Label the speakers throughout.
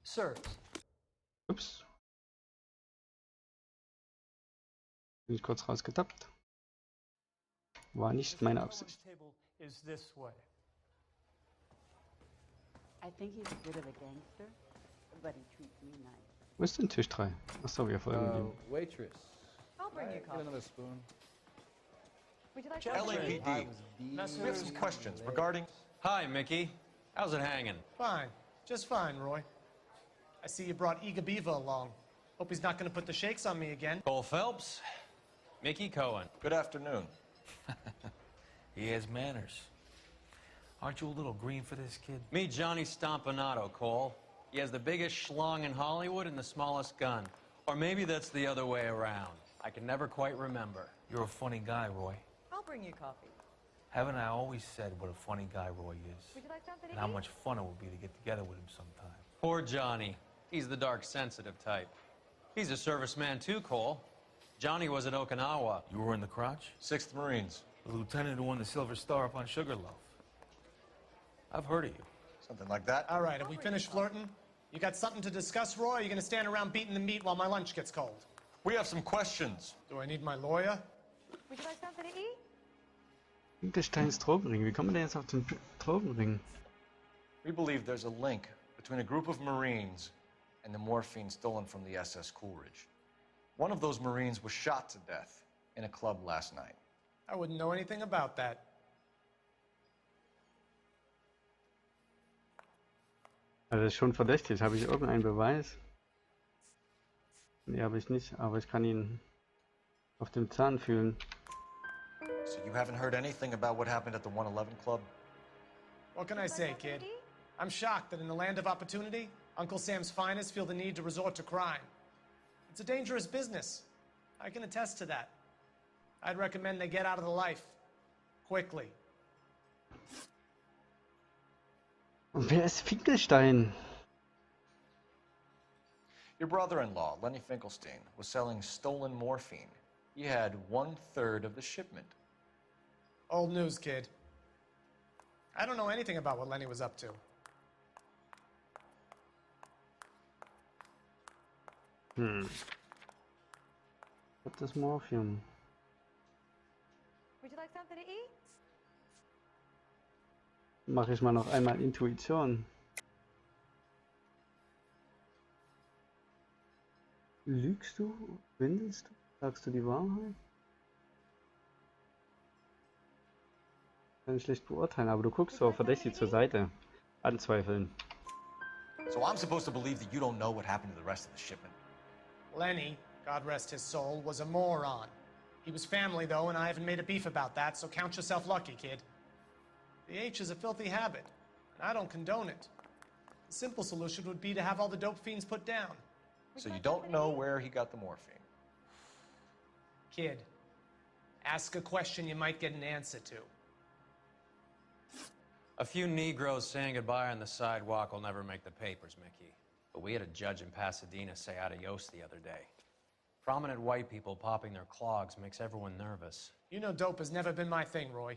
Speaker 1: Sirs.
Speaker 2: Ups. Bin ich kurz rausgetappt. War nicht meine Absicht.
Speaker 1: Is this way.
Speaker 3: I think he's a bit of a gangster, but he treats me nice.
Speaker 2: Wo ist denn Tisch 3? Achso, wir folgen dem.
Speaker 4: Waitress.
Speaker 5: I'll bring you
Speaker 4: Get
Speaker 5: coffee.
Speaker 4: another spoon.
Speaker 5: Would you like
Speaker 6: LAPD. We have some questions regarding... Hi, Mickey. How's it hanging?
Speaker 1: Fine. Just fine, Roy. I see you brought Eager Beaver along. Hope he's not going to put the shakes on me again.
Speaker 6: Cole Phelps. Mickey Cohen. Good afternoon.
Speaker 7: He has manners. Aren't you a little green for this kid?
Speaker 6: Meet Johnny Stompanato, Cole. He has the biggest schlong in Hollywood and the smallest gun. Or maybe that's the other way around. I can never quite remember.
Speaker 7: You're a funny guy, Roy.
Speaker 5: I'll bring you coffee.
Speaker 7: Haven't I always said what a funny guy Roy is?
Speaker 5: Would you like something to
Speaker 7: And how
Speaker 5: eat?
Speaker 7: much fun it would be to get together with him sometime.
Speaker 6: Poor Johnny. He's the dark, sensitive type. He's a serviceman too, Cole. Johnny was at Okinawa.
Speaker 7: You were in the crotch?
Speaker 6: 6th Marines.
Speaker 7: The lieutenant who won the Silver Star up on Sugarloaf. I've heard of you.
Speaker 6: Something like that.
Speaker 1: All right, have we finished flirting? You got something to discuss, Roy? Or are you going to stand around beating the meat while my lunch gets cold?
Speaker 6: We have some questions.
Speaker 1: Do I need my lawyer?
Speaker 5: Would you like something to eat?
Speaker 2: Finkelsteins Drogenring. Wie kommen wir denn jetzt auf den Drogenring?
Speaker 8: We believe there's a link between a group of Marines and the morphine stolen from the SS Coolidge. One of those Marines was shot to death in a club last night.
Speaker 1: I wouldn't know anything about that.
Speaker 2: Also das ist schon verdächtig. Habe ich irgendeinen Beweis? Nee, habe ich nicht, aber ich kann ihn auf dem Zahn fühlen.
Speaker 8: So you haven't heard anything about what happened at the 111 Club?
Speaker 1: What can I say, kid? I'm shocked that in the land of opportunity, Uncle Sam's finest feel the need to resort to crime. It's a dangerous business. I can attest to that. I'd recommend they get out of the life. Quickly.
Speaker 2: Und wer ist Finkelstein?
Speaker 8: Your brother-in-law, Lenny Finkelstein, was selling stolen morphine. He had 1/3 of the shipment.
Speaker 1: Old news, kid. I don't know anything about what Lenny was up to.
Speaker 2: Was ist Morphium?
Speaker 5: Would you like something to eat?
Speaker 2: Mache ich mal noch einmal Intuition. Lügst du? Windelst du? Sagst du die Wahrheit? Kann ich schlecht beurteilen, aber du guckst so verdächtig zur Seite. Anzweifeln.
Speaker 8: So I'm supposed to believe that you don't know what happened to the rest of the shipment?
Speaker 1: Lenny, God rest his soul, was a moron. He was family, though, and I haven't made a beef about that, so count yourself lucky, kid. The H is a filthy habit, and I don't condone it. The simple solution would be to have all the dope fiends put down.
Speaker 8: So you don't know where he got the morphine?
Speaker 1: Kid, ask a question you might get an answer to.
Speaker 6: A few Negroes saying goodbye on the sidewalk will never make the papers, Mickey. But we had a judge in Pasadena say adios the other day. Prominent white people popping their clogs makes everyone nervous.
Speaker 1: You know dope has never been my thing, Roy.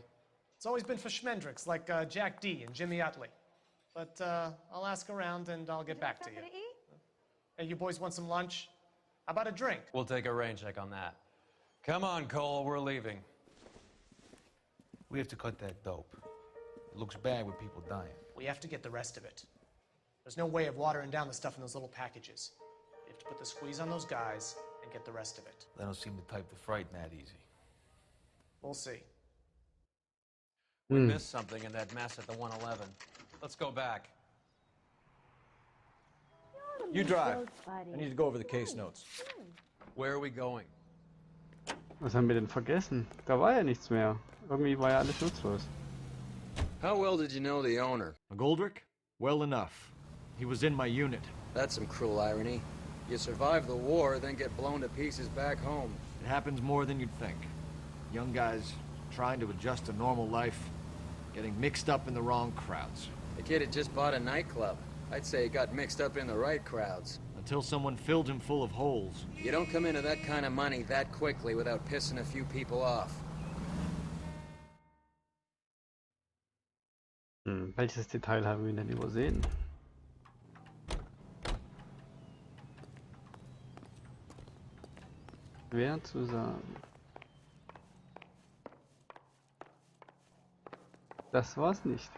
Speaker 1: It's always been for schmendricks like Jack D. and Jimmy Utley. But I'll ask around and I'll get back to you. Hey, you boys want some lunch? How about a drink?
Speaker 6: We'll take a rain check on that. Come on, Cole, we're leaving.
Speaker 7: We have to cut that dope. It looks bad with people dying.
Speaker 1: We have to get the rest of it. There's no way of watering down the stuff in those little packages. You have to put the squeeze on those guys and get the rest of it.
Speaker 7: They don't seem the type to frighten that easy.
Speaker 1: We'll see.
Speaker 6: We missed something in that mess at the 111. Let's go back.
Speaker 8: You drive. I need to go over the case notes.
Speaker 6: Where are we going?
Speaker 2: Was haben wir denn vergessen? Da war ja nichts mehr. Irgendwie war ja alles nutzlos.
Speaker 9: How well did you know the owner?
Speaker 4: McGoldrick? Well enough. He was in my unit.
Speaker 9: That's some cruel irony. You survive the war, then get blown to pieces back home.
Speaker 4: It happens more than you'd think. Young guys trying to adjust to normal life, getting mixed up in the wrong crowds.
Speaker 9: The kid had just bought a nightclub. I'd say he got mixed up in the right crowds.
Speaker 4: Until someone filled him full of holes.
Speaker 9: You don't come into that kind of money that quickly without pissing a few people off.
Speaker 2: Welches Detail haben wir denn übersehen? Schwer zu sagen. Das war's nicht.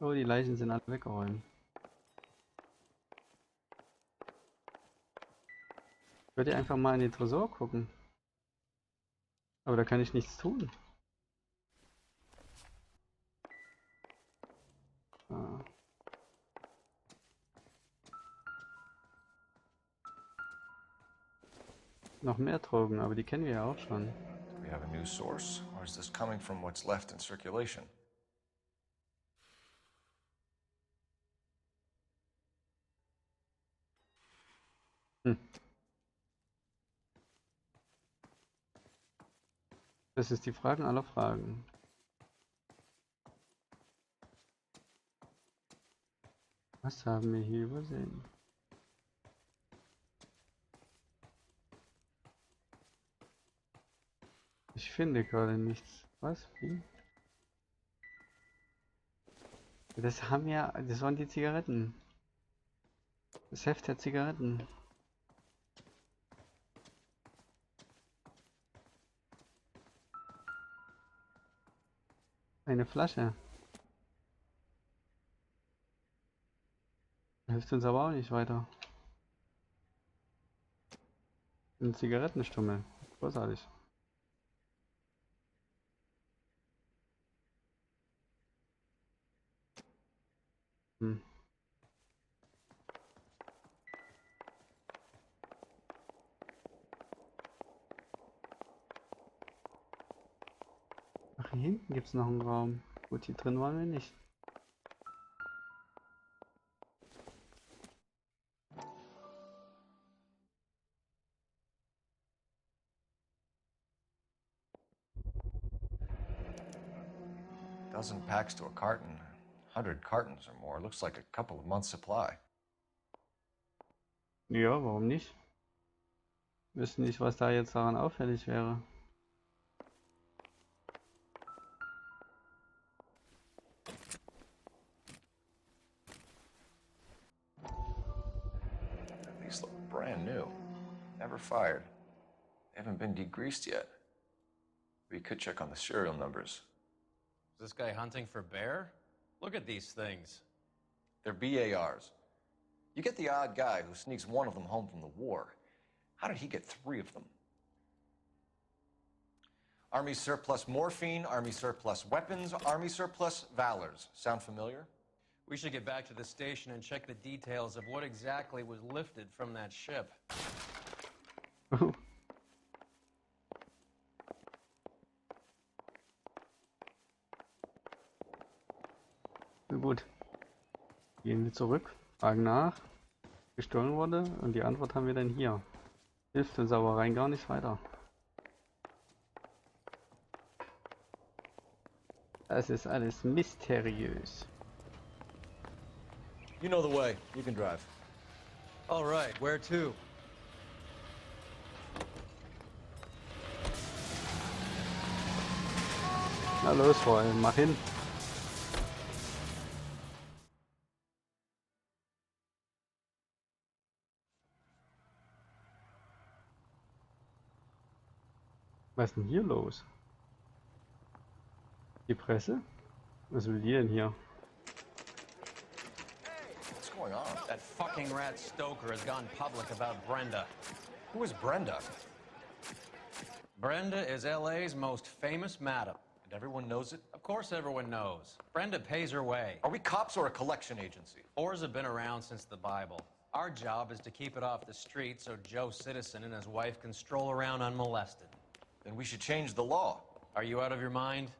Speaker 2: Oh, die Leichen sind alle weggeräumt. Ich würde einfach mal in den Tresor gucken. Aber da kann ich nichts tun. Ah. Noch mehr Drogen, aber die kennen wir ja auch schon.
Speaker 8: Do we have a new source, or is this coming from what's left in circulation?
Speaker 2: Hm. Das ist die Fragen aller Fragen. Was haben wir hier übersehen? Ich finde gerade nichts. Was? Wie? Das waren die Zigaretten. Das Heft der Zigaretten. Eine Flasche. Hilft uns aber auch nicht weiter. Ein Zigarettenstummel. Großartig. Hm. Ach, hier hinten gibt es noch einen Raum. Gut, hier drin waren wir nicht.
Speaker 8: Dozen packs to a carton. 100 cartons or more. Looks like a couple of months' supply.
Speaker 2: Ja, warum nicht? Wir wissen nicht, was da jetzt daran auffällig wäre.
Speaker 8: These look brand new. Never fired. They haven't been degreased yet. We could check on the serial numbers.
Speaker 6: Is this guy hunting for bear? Look at these things.
Speaker 8: They're BARs. You get the odd guy who sneaks one of them home from the war. How did he get 3 of them? Army surplus morphine, Army surplus weapons, Army surplus valors. Sound familiar?
Speaker 6: We should get back to the station and check the details of what exactly was lifted from that ship.
Speaker 2: Na gut. Gehen wir zurück, fragen nach, gestohlen wurde und die Antwort haben wir dann hier. Hilft uns aber rein gar nicht weiter. Das ist alles mysteriös.
Speaker 8: You know the way. You can drive.
Speaker 4: All right, where to?
Speaker 2: Na los, Freunde, mach hin. Was ist denn hier los? Die Presse? Was will die denn hier?
Speaker 8: What's going on?
Speaker 6: That fucking rat Stoker has gone public about Brenda.
Speaker 8: Who is Brenda?
Speaker 6: Brenda is LA's most famous madam.
Speaker 8: And everyone knows it?
Speaker 6: Of course everyone knows. Brenda pays her way.
Speaker 8: Are we cops or a collection agency?
Speaker 6: Whores have been around since the Bible. Our job is to keep it off the street so Joe Citizen and his wife can stroll around unmolested.
Speaker 8: Then we should change the law.
Speaker 6: Are you out of your mind?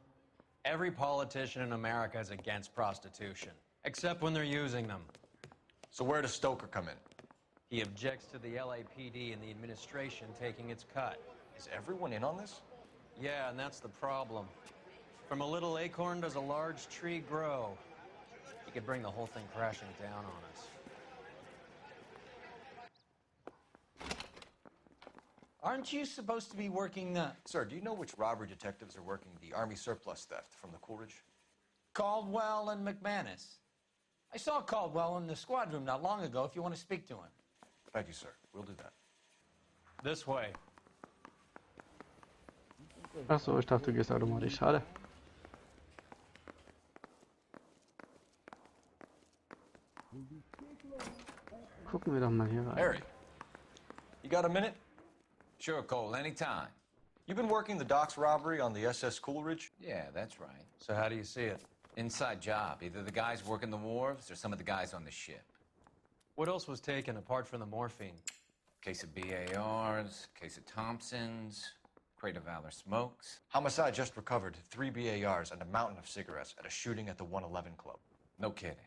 Speaker 6: Every politician in America is against prostitution, except when they're using them.
Speaker 8: So where does Stoker come in?
Speaker 6: He objects to the LAPD and the administration taking its cut.
Speaker 8: Is everyone in on this?
Speaker 6: Yeah, and that's the problem. From a little acorn does a large tree grow. He could bring the whole thing crashing down on us.
Speaker 7: Aren't you supposed to be working the
Speaker 8: Sir, do you know which robbery detectives are working the Army surplus theft from the Coolidge?
Speaker 7: Caldwell and McManus? I saw Caldwell in the squad room not long ago if you want to speak to him.
Speaker 8: Thank you, sir. We'll do that.
Speaker 6: This way.
Speaker 2: Ach so, ich dachte, du gehst automatisch. Schade. Gucken wir doch mal hier rein.
Speaker 8: Harry, you got a minute?
Speaker 10: Sure, Cole, anytime.
Speaker 8: You've been working the docks robbery on the SS Coolidge?
Speaker 10: Yeah, that's right.
Speaker 6: So how do you see it?
Speaker 10: Inside job. Either the guys working the wharves or some of the guys on the ship.
Speaker 6: What else was taken apart from the morphine?
Speaker 10: Case of BARs, case of Thompsons, crate of Valor smokes.
Speaker 8: Homicide just recovered 3 BARs and a mountain of cigarettes at a shooting at the 111 Club.
Speaker 10: No kidding.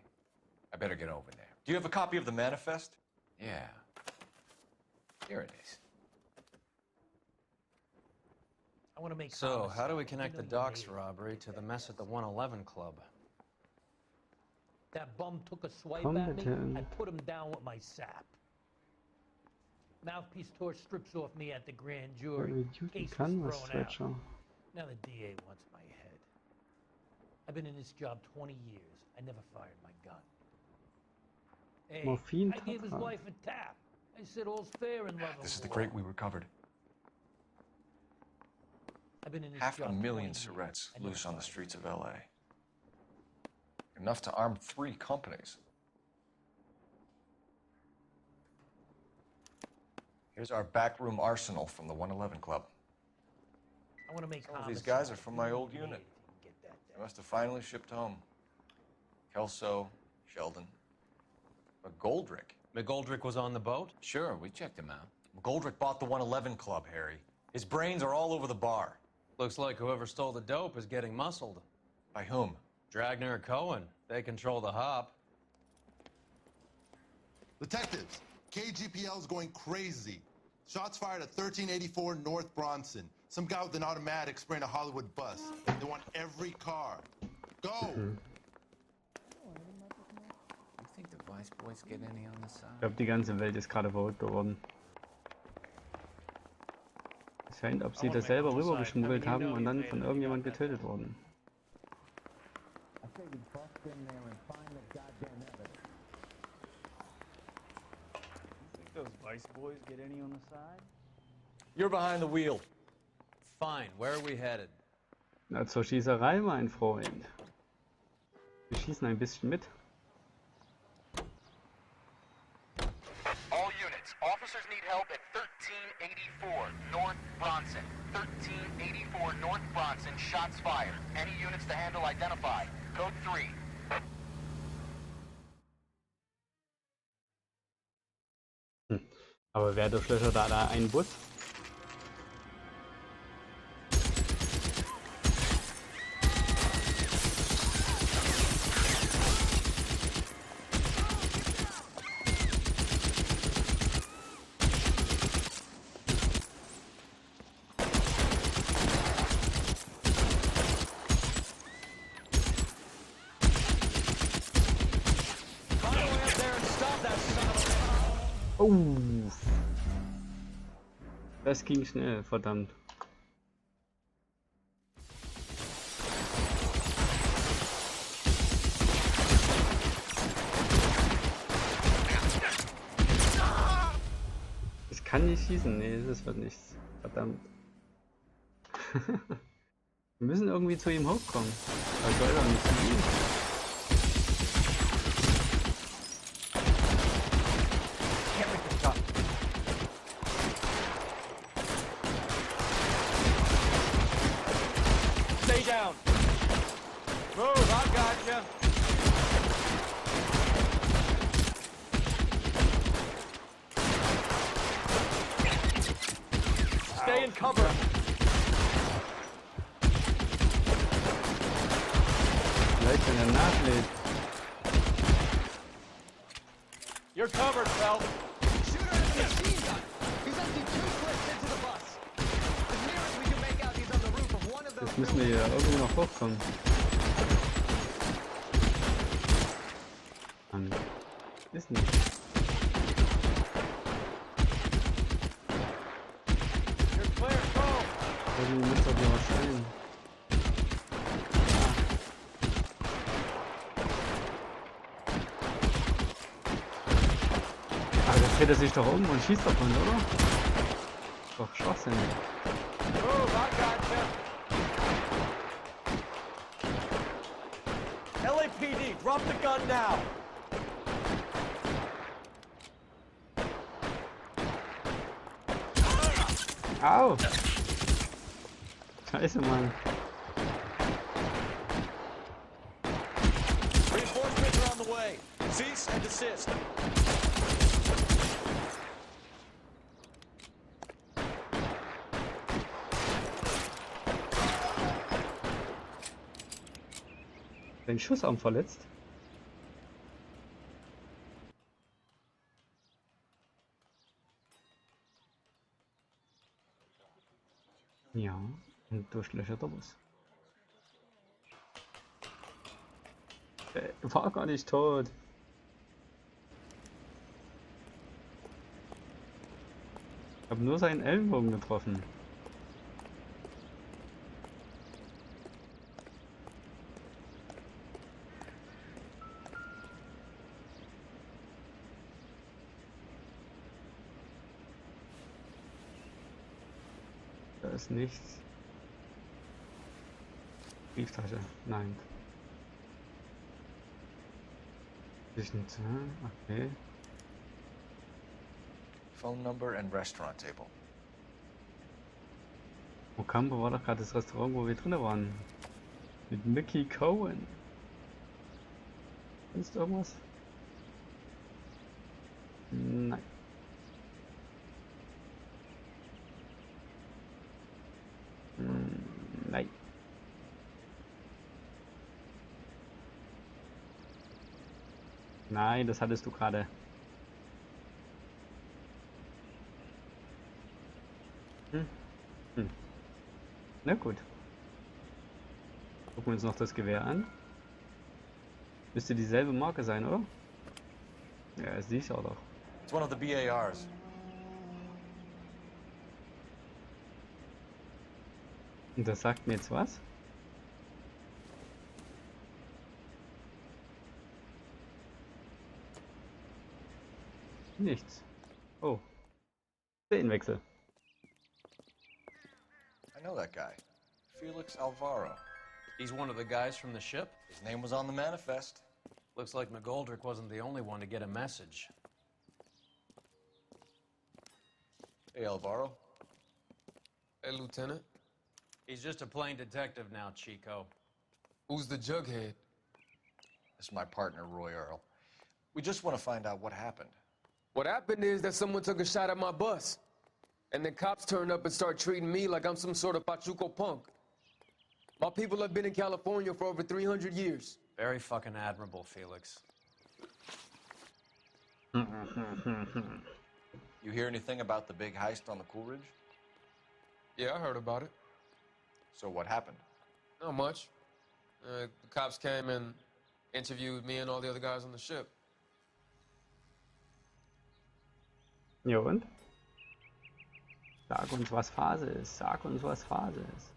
Speaker 10: I better get over there.
Speaker 8: Do you have a copy of the manifest?
Speaker 10: Yeah. Here it is.
Speaker 11: I want to make.
Speaker 6: So, how do we connect the docks robbery to the mess at the 111 Club?
Speaker 11: That bum took a swipe at me.
Speaker 2: Kompetent.
Speaker 11: I put him down with my sap. Mouthpiece tore strips off me at the grand jury.
Speaker 2: Heavy Duty
Speaker 11: Case was
Speaker 2: Canvas
Speaker 11: thrown out.
Speaker 2: Stretcher.
Speaker 11: Now the DA wants my head. I've been in this job 20 years. I never fired my gun. Hey,
Speaker 2: Morphine
Speaker 11: I gave his
Speaker 2: Tatra.
Speaker 11: wife a tap. I said all's fair in love.
Speaker 8: This is
Speaker 11: and
Speaker 8: the
Speaker 11: war.
Speaker 8: crate we recovered.
Speaker 11: I've been in this job
Speaker 8: 500,000
Speaker 11: 20 years.
Speaker 8: cigarettes
Speaker 11: I never
Speaker 8: loose on the
Speaker 11: fired
Speaker 8: streets of LA. Enough to arm 3 companies. Here's our backroom arsenal from the 111 Club.
Speaker 11: I want to make.
Speaker 8: Some of these guys are
Speaker 11: homicide
Speaker 8: from my old
Speaker 11: really
Speaker 8: unit.
Speaker 11: if you can get that
Speaker 8: They
Speaker 11: down.
Speaker 8: must have finally shipped home. Kelso, Sheldon, McGoldrick.
Speaker 6: McGoldrick was on the boat?
Speaker 10: Sure, we checked him out.
Speaker 8: McGoldrick bought the 111 Club, Harry. His brains are all over the bar.
Speaker 6: Looks like whoever stole the dope is getting muscled.
Speaker 8: By whom?
Speaker 6: Dragner or Cohen. They control the hop.
Speaker 12: Detectives, KGPL's going crazy. Shots fired at 1384 North Bronson. Some guy with an automatic spraying a Hollywood bus. They want every car. Go!
Speaker 10: You think the Vice Boys get any on the
Speaker 2: Ich
Speaker 10: side?
Speaker 2: glaube, die ganze Welt ist gerade verrückt geworden. Es scheint, ob sie das selber rübergeschmuggelt haben und dann von irgendjemand getötet wurden.
Speaker 13: Think those Vice Boys get any on the side?
Speaker 8: You're behind the wheel.
Speaker 6: Fine, where are we headed?
Speaker 2: Na, zur Schießerei, mein Freund. Wir schießen ein bisschen mit.
Speaker 14: All units, officers need help at 1384 North Bronson. 1384 North Bronson, shots fired. Any units to handle identify. Code 3.
Speaker 2: Aber wer durchlöchert da einen Bus? Oh! Das ging schnell, verdammt. Ich kann nicht schießen, nee, das wird nichts. Verdammt. Wir müssen irgendwie zu ihm hochkommen. Aber soll doch nicht zu ihm.
Speaker 14: Stay down. Move, I gotcha. Stay in cover.
Speaker 2: Vielleicht, wenn er nachlädt.
Speaker 14: You're covered, Phelps. Shooter has a machine gun. He's emptied 2 clips into the bus. As near as we can make out, he's on the roof of one of those
Speaker 2: Jetzt müssen wir hier irgendwie noch hochkommen. Mann. Ist nicht.
Speaker 14: You're clear, go.
Speaker 2: Irgendwie muss doch hier was sein. Aber das dreht er sich doch um und schießt davon, oder? Doch Schwachsinn.
Speaker 4: Move, I gotcha. LAPD, drop the gun now.
Speaker 2: Au! Scheiße, Mann.
Speaker 4: Reinforcements are on the way. Cease and desist.
Speaker 2: Den Schussarm verletzt. Ja, ein durchlöcherter Bus. War gar nicht tot. Ich habe nur seinen Ellenbogen getroffen. Da ist nichts. Brieftasche. Nein. Okay.
Speaker 8: Phone number and restaurant table.
Speaker 2: Ocampo war doch gerade das Restaurant, wo wir drin waren. Mit Mickey Cohen. Sonst irgendwas? Nein. Nein. Nein, das hattest du gerade. Na gut. Gucken wir uns noch das Gewehr an. Müsste dieselbe Marke sein, oder? Ja, ist dies auch doch.
Speaker 8: It's one of the BARs.
Speaker 2: Und das sagt mir jetzt was? Nichts. Oh. Szenenwechsel.
Speaker 8: I know that guy. Felix Alvaro.
Speaker 6: He's one of the guys from the ship?
Speaker 8: His name was on the manifest.
Speaker 6: Looks like McGoldrick wasn't the only one to get a message.
Speaker 8: Hey, Alvaro.
Speaker 15: Hey, Lieutenant.
Speaker 6: He's just a plain detective now, Chico.
Speaker 15: Who's the jughead?
Speaker 8: This is my partner, Roy Earl. We just want to find out what happened.
Speaker 15: What happened is that someone took a shot at my bus. And then cops turned up and start treating me like I'm some sort of Pachuco punk. My people have been in California for over 300 years.
Speaker 6: Very fucking admirable, Felix.
Speaker 8: You hear anything about the big heist on the Coolidge?
Speaker 15: Yeah, I heard about it.
Speaker 8: So what happened?
Speaker 15: Not much. The cops came and interviewed me and all the other guys on the ship.
Speaker 2: Ja und? Sag uns, was Phase ist. Sag uns, was Phase ist.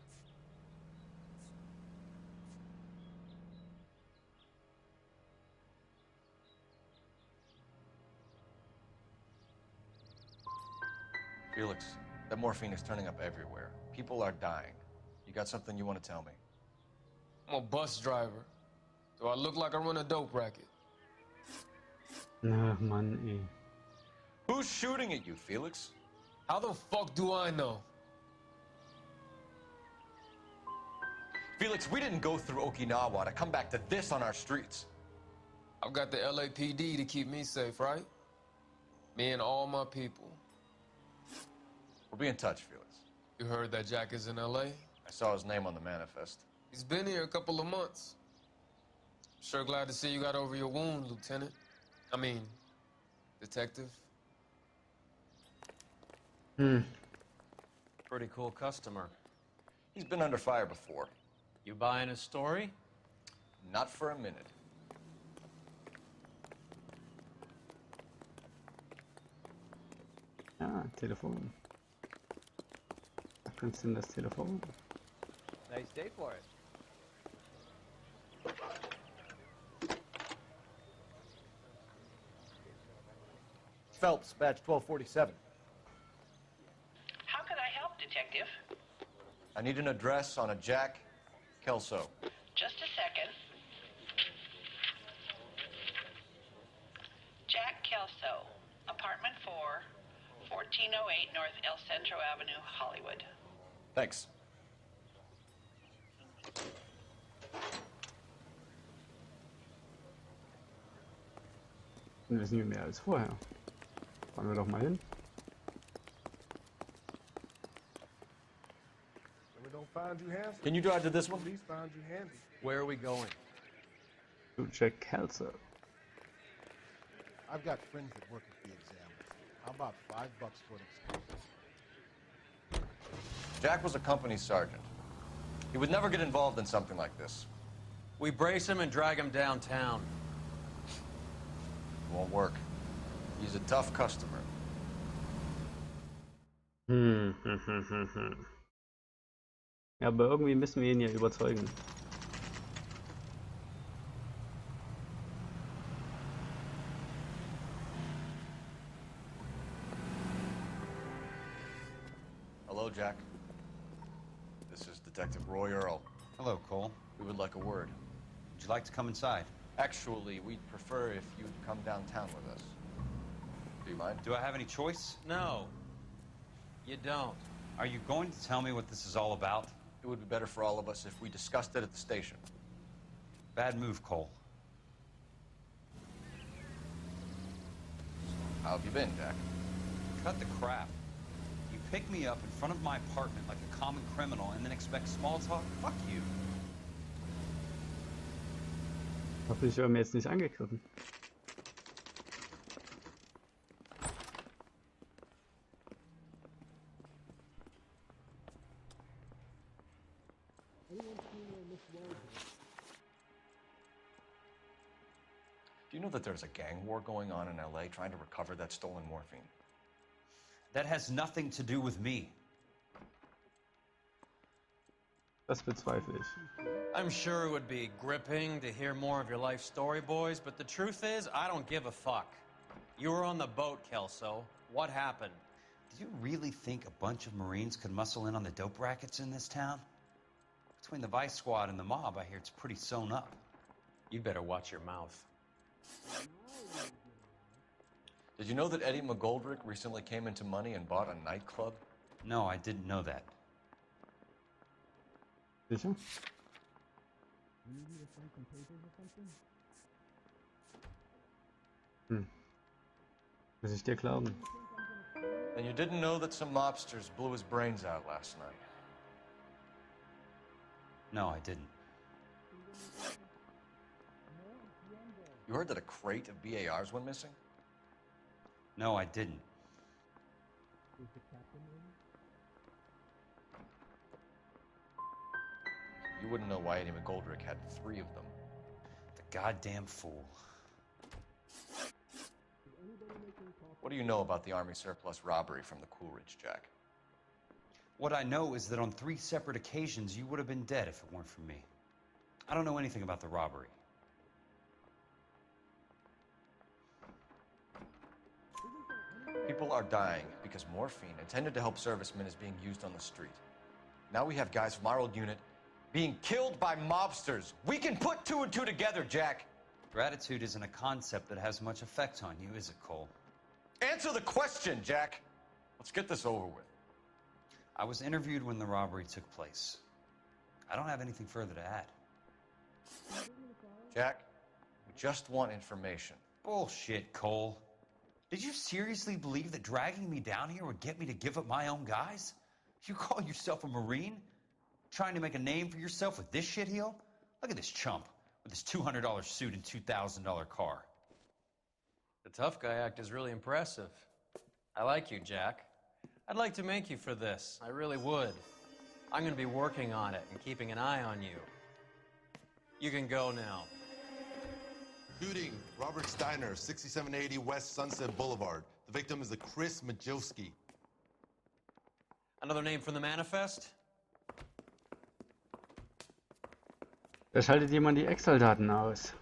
Speaker 8: Felix, that morphine is turning up everywhere. People are dying. You got something you want to tell me?
Speaker 15: I'm a bus driver. Do I look like I run a dope racket?
Speaker 2: Na, Mann, ey.
Speaker 8: Who's shooting at you, Felix?
Speaker 15: How the fuck do I know?
Speaker 8: Felix, we didn't go through Okinawa to come back to this on our streets.
Speaker 15: I've got the LAPD to keep me safe, right? Me and all my people.
Speaker 8: We'll be in touch, Felix.
Speaker 15: You heard that Jack is in LA?
Speaker 8: I saw his name on the manifest.
Speaker 15: He's been here a couple of months. Sure glad to see you got over your wound, Lieutenant. I mean, Detective.
Speaker 6: Pretty cool customer.
Speaker 8: He's been under fire before.
Speaker 6: You buying his story?
Speaker 8: Not for a minute.
Speaker 2: Ah, Telefon. Da kannst du in das Telefon.
Speaker 9: Nice day for it.
Speaker 4: Phelps, badge 1247.
Speaker 16: How can
Speaker 8: I need an address on a Jack Kelso.
Speaker 16: Just a second. Jack Kelso, apartment 4, 1408 North El Centro Avenue, Hollywood.
Speaker 8: Thanks.
Speaker 2: Dann wissen wir mehr als vorher. Fahren wir doch mal hin.
Speaker 8: Can you drive to this one?
Speaker 4: Where are we going?
Speaker 2: To Jack Kelso.
Speaker 17: I've got friends that work at the examiners. How about $5 for an excuse?
Speaker 8: Jack was a company sergeant. He would never get involved in something like this.
Speaker 6: We brace him and drag him downtown.
Speaker 8: It won't work. He's a tough customer.
Speaker 2: Ja, aber irgendwie müssen wir ihn ja überzeugen.
Speaker 8: Hello, Jack. This is Detective Roy Earl.
Speaker 18: Hello, Cole.
Speaker 8: We would like a word.
Speaker 18: Would you like to come inside?
Speaker 8: Actually, we'd prefer if you'd come downtown with us. Do you mind?
Speaker 18: Do I have any choice?
Speaker 6: No, you don't.
Speaker 18: Are you going to tell me what this is all about?
Speaker 8: It would be better for all of us if we discussed it at the station.
Speaker 18: Bad move, Cole.
Speaker 8: How have you been, Jack?
Speaker 18: Cut the crap. You pick me up in front of my apartment like a common criminal and then expect small talk? Fuck you.
Speaker 2: Hoffentlich werden wir jetzt nicht angegriffen.
Speaker 8: Do you know that there's a gang war going on in LA trying to recover that stolen morphine?
Speaker 18: That has nothing to do with me.
Speaker 2: Das bezweifle ich.
Speaker 6: I'm sure it would be gripping to hear more of your life story, boys, but the truth is, I don't give a fuck. You were on the boat, Kelso. What happened?
Speaker 18: Do you really think a bunch of Marines could muscle in on the dope rackets in this town? Between the Vice Squad and the mob, I hear it's pretty sewn up.
Speaker 6: You better watch your mouth.
Speaker 8: Did you know that Eddie McGoldrick recently came into money and bought a nightclub?
Speaker 18: No, I didn't know that.
Speaker 2: Sicher? Muss ich dir glauben?
Speaker 8: And you didn't know that some mobsters blew his brains out last night?
Speaker 18: No, I didn't.
Speaker 8: You heard that a crate of BARs went missing?
Speaker 18: No, I didn't.
Speaker 8: You wouldn't know why Eddie McGoldrick had 3 of them.
Speaker 18: The goddamn fool.
Speaker 8: What do you know about the Army surplus robbery from the Coolidge, Jack?
Speaker 18: What I know is that on 3 separate occasions, you would have been dead if it weren't for me. I don't know anything about the robbery.
Speaker 8: People are dying because morphine intended to help servicemen is being used on the street. Now we have guys from our old unit being killed by mobsters. We can put 2 and 2 together, Jack.
Speaker 18: Gratitude isn't a concept that has much effect on you, is it, Cole?
Speaker 8: Answer the question, Jack. Let's get this over with.
Speaker 18: I was interviewed when the robbery took place. I don't have anything further to add.
Speaker 8: Jack, we just want information.
Speaker 18: Bullshit, Cole. Did you seriously believe that dragging me down here would get me to give up my own guys? You call yourself a Marine? Trying to make a name for yourself with this shitheel? Look at this chump with his $200 suit and $2,000 car.
Speaker 6: The tough guy act is really impressive. I like you, Jack. I'd like to make you for this. I really would. I'm going to be working on it and keeping an eye on you. You can go now.
Speaker 12: Shooting, Robert Steiner, 6780 West Sunset Boulevard. The victim is a Chris Majowski.
Speaker 6: Another name from the manifest?
Speaker 2: Da schaltet jemand die Ex-Soldaten aus.